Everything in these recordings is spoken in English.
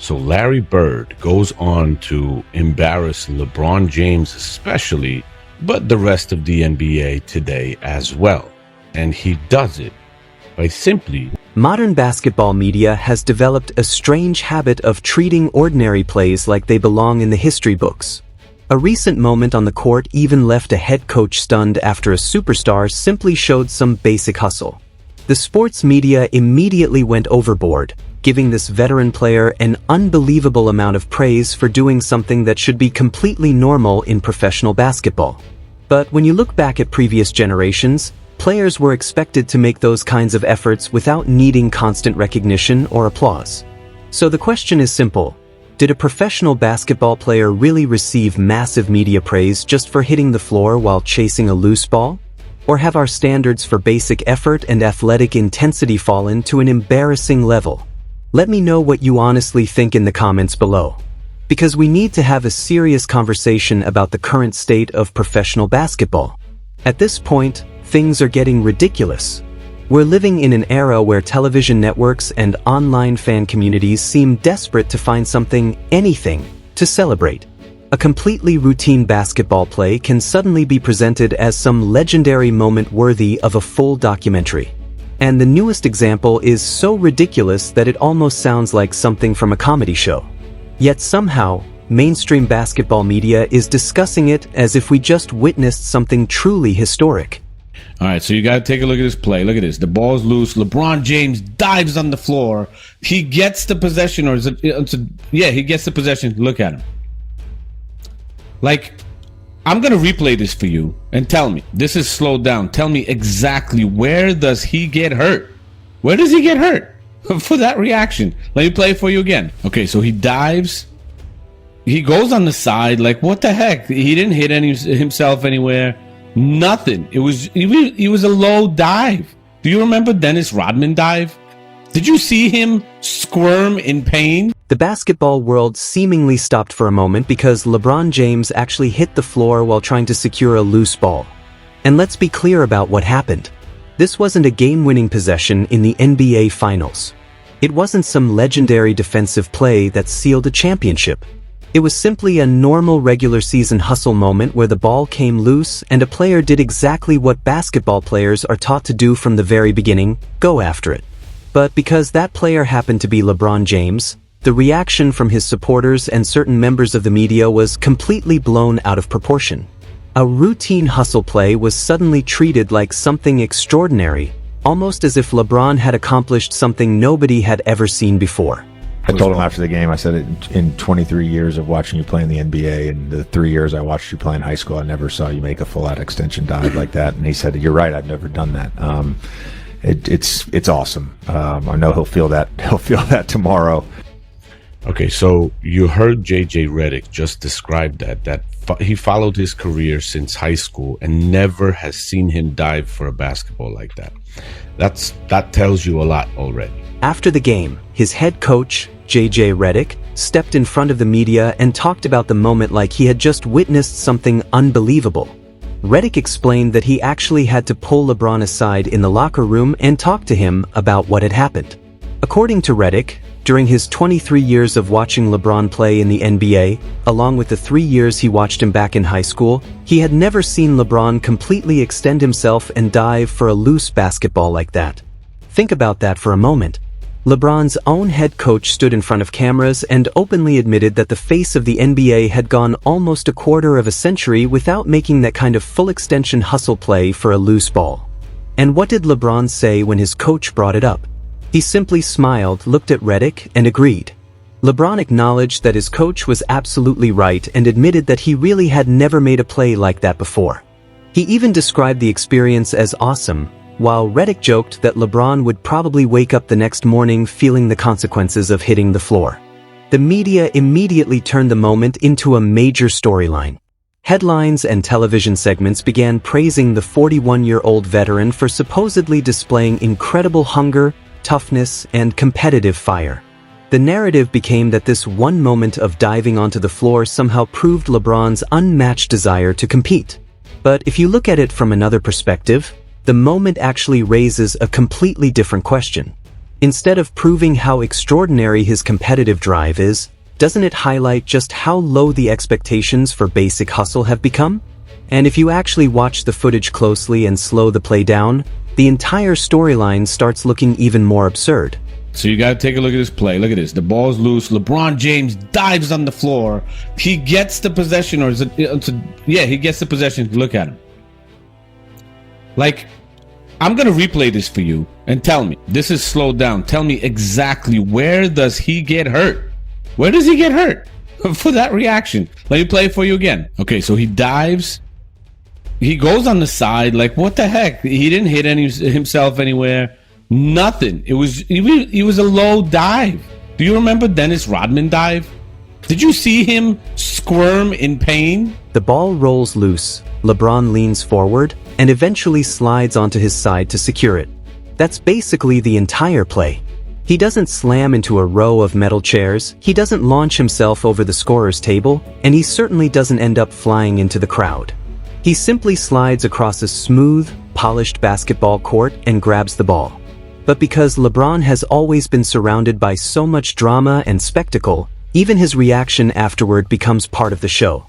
So Larry Bird goes on to embarrass LeBron James especially, but the rest of the NBA today as well. And he does it by simply... Modern basketball media has developed a strange habit of treating ordinary plays like they belong in the history books. A recent moment on the court even left a head coach stunned after a superstar simply showed some basic hustle. The sports media immediately went overboard, giving this veteran player an unbelievable amount of praise for doing something that should be completely normal in professional basketball. But when you look back at previous generations, players were expected to make those kinds of efforts without needing constant recognition or applause. So the question is simple. Did a professional basketball player really receive massive media praise just for hitting the floor while chasing a loose ball? Or have our standards for basic effort and athletic intensity fallen to an embarrassing level? Let me know what you honestly think in the comments below. Because we need to have a serious conversation about the current state of professional basketball. At this point, things are getting ridiculous. We're living in an era where television networks and online fan communities seem desperate to find something, anything, to celebrate. A completely routine basketball play can suddenly be presented as some legendary moment worthy of a full documentary. And the newest example is so ridiculous that it almost sounds like something from a comedy show. Yet somehow, mainstream basketball media is discussing it as if we just witnessed something truly historic. All right, so you got to take a look at this play. Look at this. The ball's loose. LeBron James dives on the floor. He gets the possession, or is it? Yeah, he gets the possession. Look at him. Like, I'm going to replay this for you and tell me. This is slowed down. Tell me exactly where does he get hurt? Where does he get hurt for that reaction? Let me play it for you again. Okay, so he dives. He goes on the side. Like, what the heck? He didn't hit himself anywhere. Nothing. It was a low dive. Do you remember Dennis Rodman dive? Did you see him squirm in pain? The basketball world seemingly stopped for a moment because LeBron James actually hit the floor while trying to secure a loose ball. And let's be clear about what happened. This wasn't a game-winning possession in the NBA Finals. It wasn't some legendary defensive play that sealed a championship. It was simply a normal regular season hustle moment where the ball came loose and a player did exactly what basketball players are taught to do from the very beginning: go after it. But because that player happened to be LeBron James, the reaction from his supporters and certain members of the media was completely blown out of proportion. A routine hustle play was suddenly treated like something extraordinary, almost as if LeBron had accomplished something nobody had ever seen before. I told him after the game, I said, in 23 years of watching you play in the NBA and the 3 years I watched you play in high school, I never saw you make a full-out extension dive like that. And he said, you're right, I've never done that. It's awesome. I know he'll feel that tomorrow. Okay, so you heard JJ Redick just describe that he followed his career since high school and never has seen him dive for a basketball like that. That tells you a lot already. After the game, his head coach, JJ Redick, stepped in front of the media and talked about the moment like he had just witnessed something unbelievable. Redick explained that he actually had to pull LeBron aside in the locker room and talk to him about what had happened. According to Redick, during his 23 years of watching LeBron play in the NBA, along with the 3 years he watched him back in high school, he had never seen LeBron completely extend himself and dive for a loose basketball like that. Think about that for a moment. LeBron's own head coach stood in front of cameras and openly admitted that the face of the NBA had gone almost a quarter of a century without making that kind of full extension hustle play for a loose ball. And what did LeBron say when his coach brought it up? He simply smiled, looked at Redick, and agreed. LeBron acknowledged that his coach was absolutely right and admitted that he really had never made a play like that before. He even described the experience as awesome, while Redick joked that LeBron would probably wake up the next morning feeling the consequences of hitting the floor. The media immediately turned the moment into a major storyline. Headlines and television segments began praising the 41-year-old veteran for supposedly displaying incredible hunger, toughness, and competitive fire. The narrative became that this one moment of diving onto the floor somehow proved LeBron's unmatched desire to compete. But if you look at it from another perspective, the moment actually raises a completely different question. Instead of proving how extraordinary his competitive drive is, doesn't it highlight just how low the expectations for basic hustle have become? And if you actually watch the footage closely and slow the play down, the entire storyline starts looking even more absurd. So you got to take a look at this play. Look at this. The ball's loose. LeBron James dives on the floor. He gets the possession, or he gets the possession. Look at him. Like, I'm going to replay this for you and tell me. This is slowed down. Tell me exactly where does he get hurt? Where does he get hurt for that reaction? Let me play it for you again. Okay, so he dives. He goes on the side. Like, what the heck? He didn't hit himself anywhere. Nothing. It was a low dive. Do you remember Dennis Rodman dive? Did you see him squirm in pain? The ball rolls loose. LeBron leans forward and eventually slides onto his side to secure it. That's basically the entire play. He doesn't slam into a row of metal chairs, he doesn't launch himself over the scorer's table, and he certainly doesn't end up flying into the crowd. He simply slides across a smooth, polished basketball court and grabs the ball. But because LeBron has always been surrounded by so much drama and spectacle, even his reaction afterward becomes part of the show.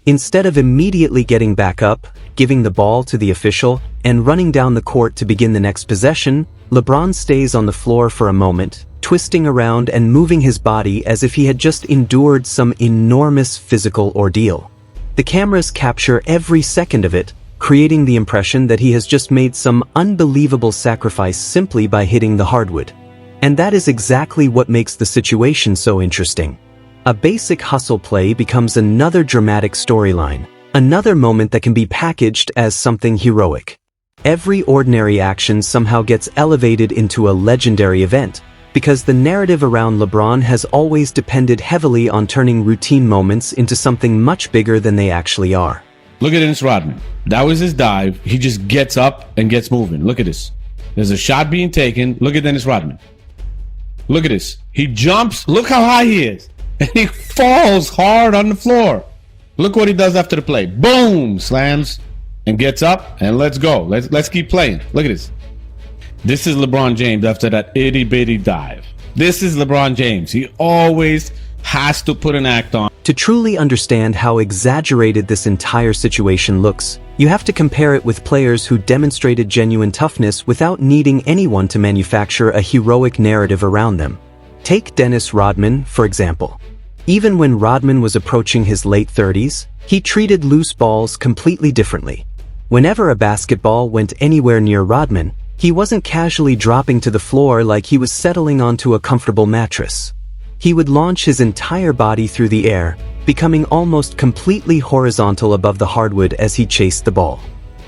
Instead of immediately getting back up, giving the ball to the official, and running down the court to begin the next possession, LeBron stays on the floor for a moment, twisting around and moving his body as if he had just endured some enormous physical ordeal. The cameras capture every second of it, creating the impression that he has just made some unbelievable sacrifice simply by hitting the hardwood. And that is exactly what makes the situation so interesting. A basic hustle play becomes another dramatic storyline, another moment that can be packaged as something heroic. Every ordinary action somehow gets elevated into a legendary event, because the narrative around LeBron has always depended heavily on turning routine moments into something much bigger than they actually are. Look at Dennis Rodman. That was his dive. He just gets up and gets moving. Look at this. There's a shot being taken. Look at Dennis Rodman. Look at this. He jumps. Look how high he is. And he falls hard on the floor. Look what he does after the play. Boom! Slams and gets up and let's go. Let's keep playing. Look at this. This is LeBron James after that itty bitty dive. This is LeBron James. He always has to put an act on. To truly understand how exaggerated this entire situation looks, you have to compare it with players who demonstrated genuine toughness without needing anyone to manufacture a heroic narrative around them. Take Dennis Rodman, for example. Even when Rodman was approaching his late 30s, he treated loose balls completely differently. Whenever a basketball went anywhere near Rodman, he wasn't casually dropping to the floor like he was settling onto a comfortable mattress. He would launch his entire body through the air, becoming almost completely horizontal above the hardwood as he chased the ball.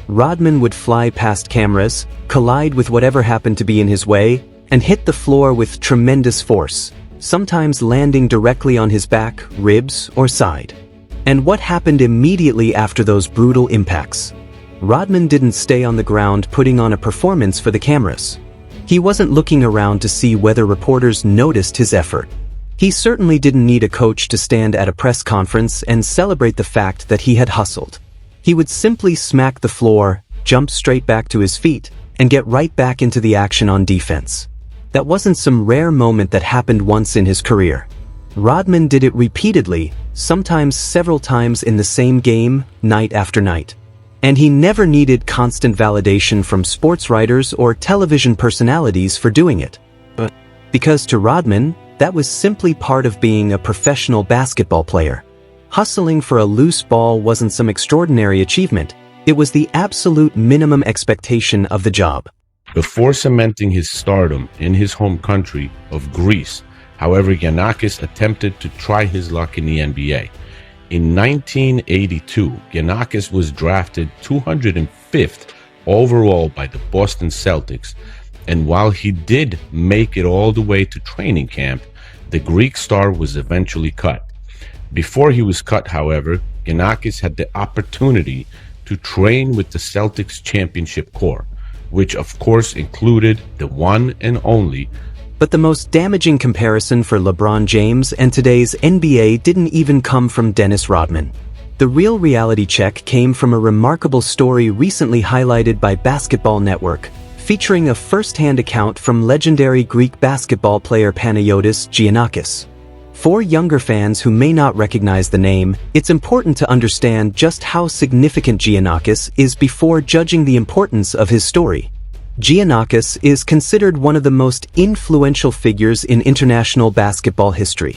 Rodman would fly past cameras, collide with whatever happened to be in his way, and hit the floor with tremendous force, sometimes landing directly on his back, ribs, or side. And what happened immediately after those brutal impacts? Rodman didn't stay on the ground putting on a performance for the cameras. He wasn't looking around to see whether reporters noticed his effort. He certainly didn't need a coach to stand at a press conference and celebrate the fact that he had hustled. He would simply smack the floor, jump straight back to his feet, and get right back into the action on defense. That wasn't some rare moment that happened once in his career. Rodman did it repeatedly, sometimes several times in the same game, night after night. And he never needed constant validation from sports writers or television personalities for doing it. Because to Rodman, that was simply part of being a professional basketball player. Hustling for a loose ball wasn't some extraordinary achievement. It was the absolute minimum expectation of the job. Before cementing his stardom in his home country of Greece, however, Giannakis attempted to try his luck in the NBA. In 1982, Giannakis was drafted 205th overall by the Boston Celtics, and while he did make it all the way to training camp, the Greek star was eventually cut. Before he was cut, however, Giannakis had the opportunity to train with the Celtics championship core, which of course included the one and only. But the most damaging comparison for LeBron James and today's NBA didn't even come from Dennis Rodman. The real reality check came from a remarkable story recently highlighted by Basketball Network, featuring a first-hand account from legendary Greek basketball player Panayotis Giannakis. For younger fans who may not recognize the name, it's important to understand just how significant Giannakis is before judging the importance of his story. Giannakis is considered one of the most influential figures in international basketball history.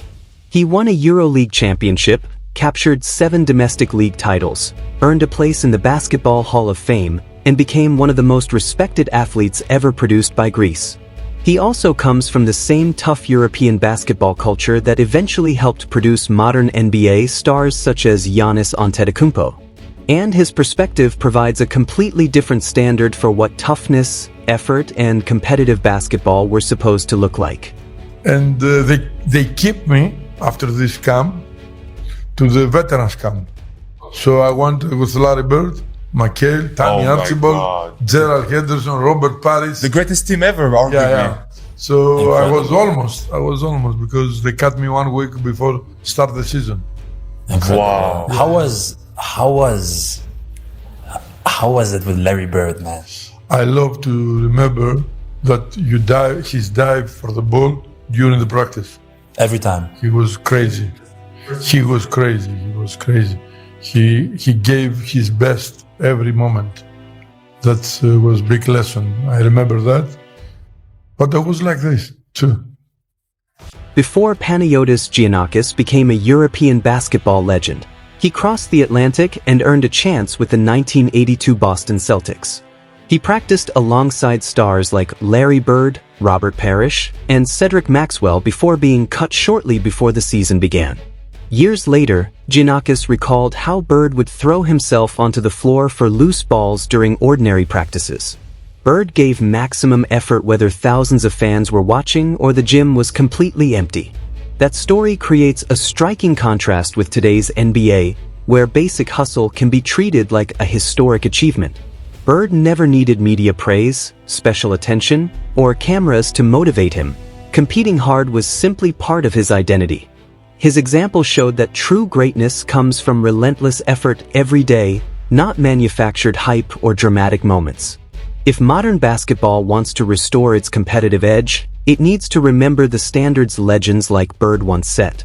He won a EuroLeague championship, captured 7 domestic league titles, earned a place in the Basketball Hall of Fame, and became one of the most respected athletes ever produced by Greece. He also comes from the same tough European basketball culture that eventually helped produce modern NBA stars such as Giannis Antetokounmpo. And his perspective provides a completely different standard for what toughness, effort, and competitive basketball were supposed to look like. And they keep me after this camp to the veterans camp. So I went with Larry Bird, McHale, Tammy Archibald, Gerald Henderson, Robert Parrish. The greatest team ever, arguably. Yeah. So I was almost because they cut me 1 week before start the season. Wow. How was it with Larry Bird, man? I love to remember that he's dived for the ball during the practice. Every time. He was crazy. He gave his best every moment. That was big lesson. I remember that. But I was like this too. Before Panayotis Giannakis became a European basketball legend, he crossed the Atlantic and earned a chance with the 1982 Boston Celtics. He practiced alongside stars like Larry Bird, Robert Parrish, and Cedric Maxwell before being cut shortly before the season began. Years later, Giannakis recalled how Bird would throw himself onto the floor for loose balls during ordinary practices. Bird gave maximum effort whether thousands of fans were watching or the gym was completely empty. That story creates a striking contrast with today's NBA, where basic hustle can be treated like a historic achievement. Bird never needed media praise, special attention, or cameras to motivate him. Competing hard was simply part of his identity. His example showed that true greatness comes from relentless effort every day, not manufactured hype or dramatic moments. If modern basketball wants to restore its competitive edge, it needs to remember the standards legends like Bird once set.